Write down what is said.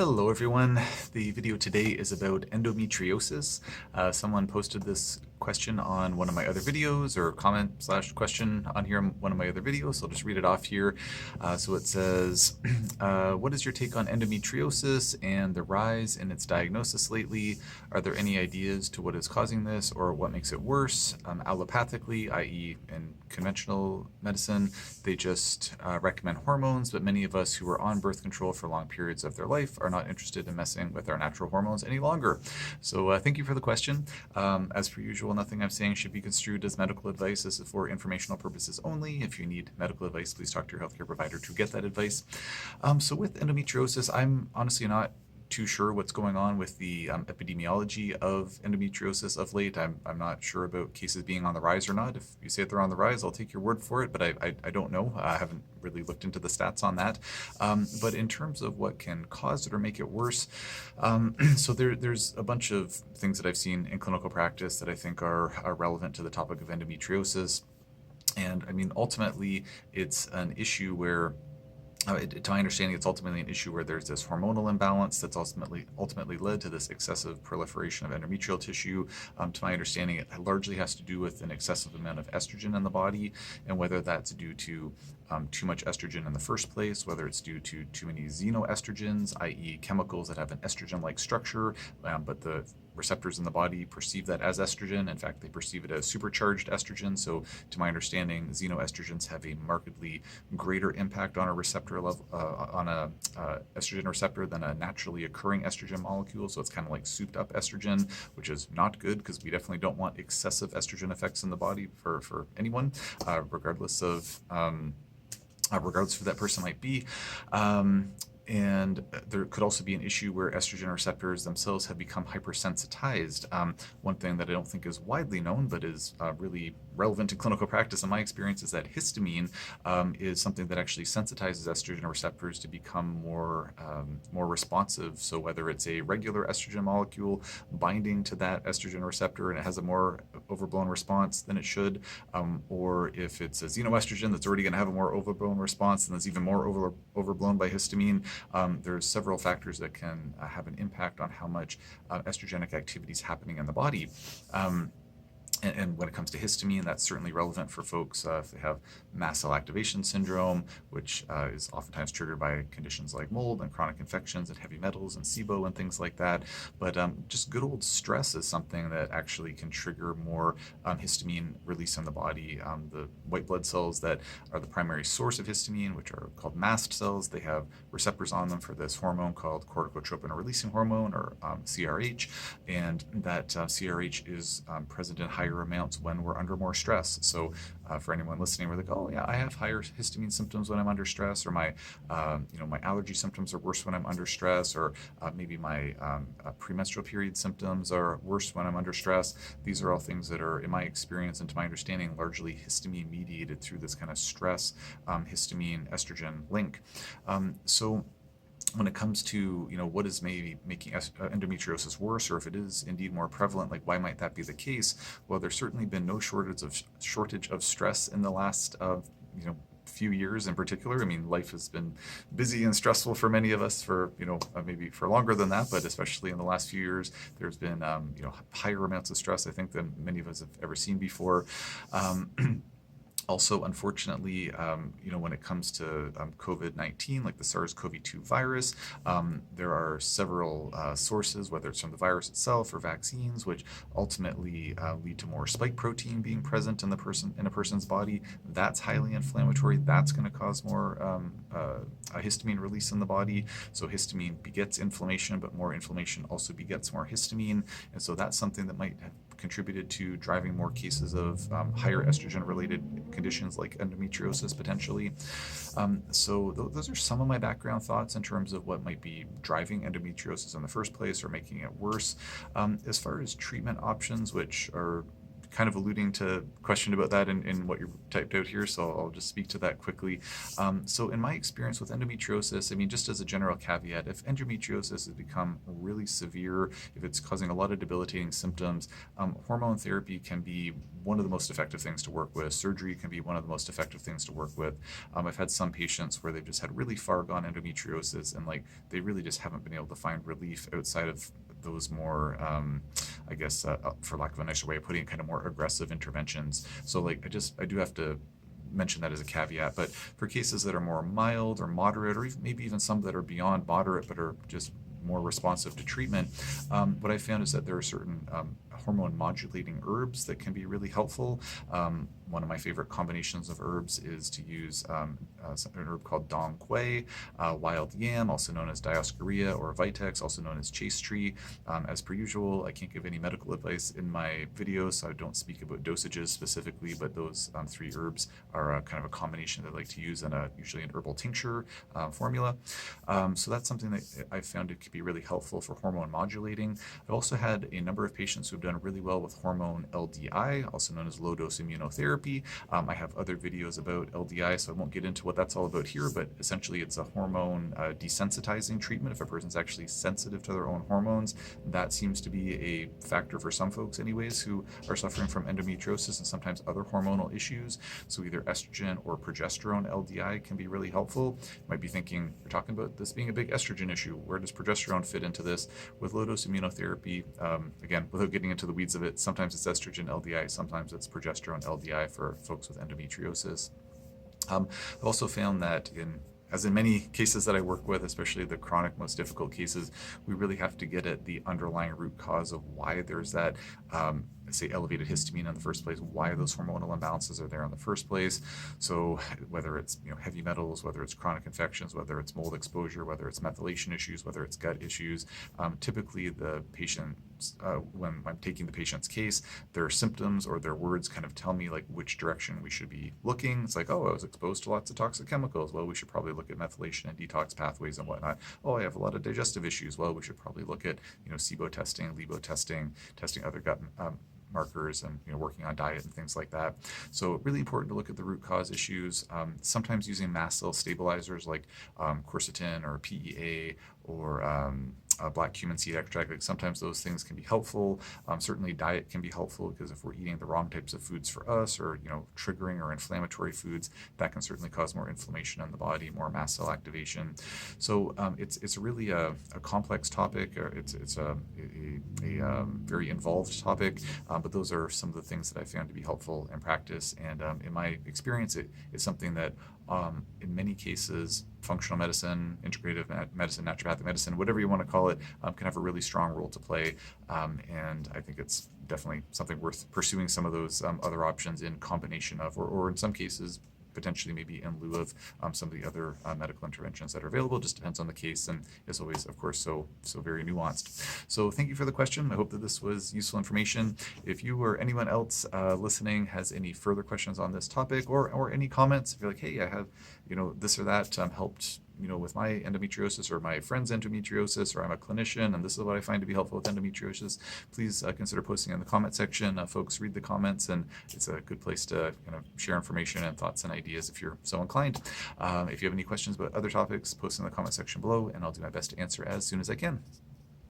Hello everyone. The video today is about endometriosis. Someone posted this question on one of my other videos, or comment slash question on here on one of my other videos, so I'll just read it off here. So it says, what is your take on endometriosis and the rise in its diagnosis lately? Are there any ideas to what is causing this or what makes it worse? Allopathically, i.e. in conventional medicine, they just recommend hormones, but many of us who are on birth control for long periods of their life are not interested in messing with our natural hormones any longer. So thank you for the question. As per usual, nothing I'm saying should be construed as medical advice. This is for informational purposes only. If you need medical advice, please talk to your healthcare provider to get that advice. So with endometriosis, I'm honestly not too sure what's going on with the epidemiology of endometriosis of late. I'm not sure about cases being on the rise or not. If you say they're on the rise, I'll take your word for it, but I don't know. I haven't really looked into the stats on that. But in terms of what can cause it or make it worse, so there's a bunch of things that I've seen in clinical practice that I think are relevant to the topic of endometriosis. And I mean, ultimately, it's an issue where to my understanding, it's ultimately an issue where there's this hormonal imbalance that's ultimately led to this excessive proliferation of endometrial tissue. To my understanding, it largely has to do with an excessive amount of estrogen in the body, and whether that's due to too much estrogen in the first place, whether it's due to too many xenoestrogens, i.e. chemicals that have an estrogen-like structure, but the receptors in the body perceive that as estrogen. In fact, they perceive it as supercharged estrogen. So to my understanding, xenoestrogens have a markedly greater impact on a receptor level, on a estrogen receptor than a naturally occurring estrogen molecule. So it's kind of like souped up estrogen, which is not good because we definitely don't want excessive estrogen effects in the body for anyone, regardless of who that person might be. And there could also be an issue where estrogen receptors themselves have become hypersensitized. One thing that I don't think is widely known, but is really relevant to clinical practice in my experience, is that histamine is something that actually sensitizes estrogen receptors to become more responsive. So whether it's a regular estrogen molecule binding to that estrogen receptor and it has a more overblown response than it should, or if it's a xenoestrogen that's already going to have a more overblown response and that's even more overblown by histamine, there's several factors that can have an impact on how much estrogenic activity is happening in the body. And when it comes to histamine, that's certainly relevant for folks if they have mast cell activation syndrome, which is oftentimes triggered by conditions like mold and chronic infections and heavy metals and SIBO and things like that. But just good old stress is something that actually can trigger more histamine release in the body. The white blood cells that are the primary source of histamine, which are called mast cells, they have receptors on them for this hormone called corticotropin-releasing hormone, or CRH, and that CRH is present in higher amounts when we're under more stress. So for anyone listening, we're like, oh yeah, I have higher histamine symptoms when I'm under stress, or my my allergy symptoms are worse when I'm under stress, or maybe my premenstrual period symptoms are worse when I'm under stress. These are all things that are, in my experience and to my understanding, largely histamine mediated through this kind of stress histamine estrogen link. So when it comes to what is maybe making endometriosis worse, or if it is indeed more prevalent, like why might that be the case? Well, there's certainly been no shortage of stress in the last few years in particular. I mean, life has been busy and stressful for many of us for maybe for longer than that, but especially in the last few years, there's been higher amounts of stress, I think, than many of us have ever seen before. Also, unfortunately, when it comes to COVID-19, like the SARS-CoV-2 virus, there are several sources, whether it's from the virus itself or vaccines, which ultimately lead to more spike protein being present in a person's body. That's highly inflammatory. That's going to cause more histamine release in the body. So histamine begets inflammation, but more inflammation also begets more histamine, and so that's something that might have contributed to driving more cases of higher estrogen-related conditions like endometriosis potentially. So those are some of my background thoughts in terms of what might be driving endometriosis in the first place or making it worse. As far as treatment options, which are kind of alluding to a question about that in what you typed out here, so I'll just speak to that quickly. So in my experience with endometriosis, I mean, just as a general caveat, if endometriosis has become really severe, if it's causing a lot of debilitating symptoms, hormone therapy can be one of the most effective things to work with. Surgery can be one of the most effective things to work with. I've had some patients where they've just had really far gone endometriosis and like they really just haven't been able to find relief outside of those more, I guess, for lack of a nicer way of putting it, kind of more aggressive interventions. So like I do have to mention that as a caveat, but for cases that are more mild or moderate, or even, maybe even some that are beyond moderate but are just more responsive to treatment, what I found is that there are certain hormone modulating herbs that can be really helpful. One of my favorite combinations of herbs is to use an herb called dong quai, wild yam, also known as Dioscorea, or vitex, also known as chase tree. As per usual, I can't give any medical advice in my videos, so I don't speak about dosages specifically, but those three herbs are kind of a combination that I like to use in usually an herbal tincture formula. So that's something that I found it could be really helpful for hormone modulating. I've also had a number of patients who've done really well with hormone LDI, also known as low dose immunotherapy. I have other videos about LDI, so I won't get into what that's all about here, but essentially it's a hormone desensitizing treatment. If a person's actually sensitive to their own hormones, that seems to be a factor for some folks anyways who are suffering from endometriosis and sometimes other hormonal issues. So either estrogen or progesterone LDI can be really helpful. You might be thinking, we're talking about this being a big estrogen issue. Where does progesterone fit into this? With low dose immunotherapy, again, without getting into the weeds of it, sometimes it's estrogen LDI, sometimes it's progesterone LDI for folks with endometriosis. I've also found that as in many cases that I work with, especially the chronic, most difficult cases, we really have to get at the underlying root cause of why there's that, say, elevated histamine in the first place, why those hormonal imbalances are there in the first place. So whether it's heavy metals, whether it's chronic infections, whether it's mold exposure, whether it's methylation issues, whether it's gut issues, typically the patient, when I'm taking the patient's case, their symptoms or their words kind of tell me like which direction we should be looking. It's like, oh, I was exposed to lots of toxic chemicals. Well, we should probably look at methylation and detox pathways and whatnot. Oh, I have a lot of digestive issues. Well, we should probably look at SIBO testing, LIBO testing, testing other gut markers, and working on diet and things like that. So really important to look at the root cause issues. Sometimes using mast cell stabilizers like quercetin or PEA or black cumin seed extract, like sometimes those things can be helpful. Certainly diet can be helpful, because if we're eating the wrong types of foods for us, or triggering or inflammatory foods, that can certainly cause more inflammation in the body, more mast cell activation. So it's really a complex topic. It's a very involved topic, but those are some of the things that I found to be helpful in practice. And in my experience, it is something that in many cases, functional medicine, integrative medicine, naturopathic medicine, whatever you want to call it, can have a really strong role to play. And I think it's definitely something worth pursuing some of those other options in combination of, or in some cases, potentially maybe in lieu of some of the other medical interventions that are available. Just depends on the case, and is always, of course, so very nuanced. So thank you for the question. I hope that this was useful information. If you or anyone else listening has any further questions on this topic, or any comments, if you're like, hey, I have this or that helped with my endometriosis or my friend's endometriosis, or I'm a clinician and this is what I find to be helpful with endometriosis, please consider posting in the comment section. Folks read the comments, and it's a good place to share information and thoughts and ideas if you're so inclined. If you have any questions about other topics, post in the comment section below, and I'll do my best to answer as soon as I can.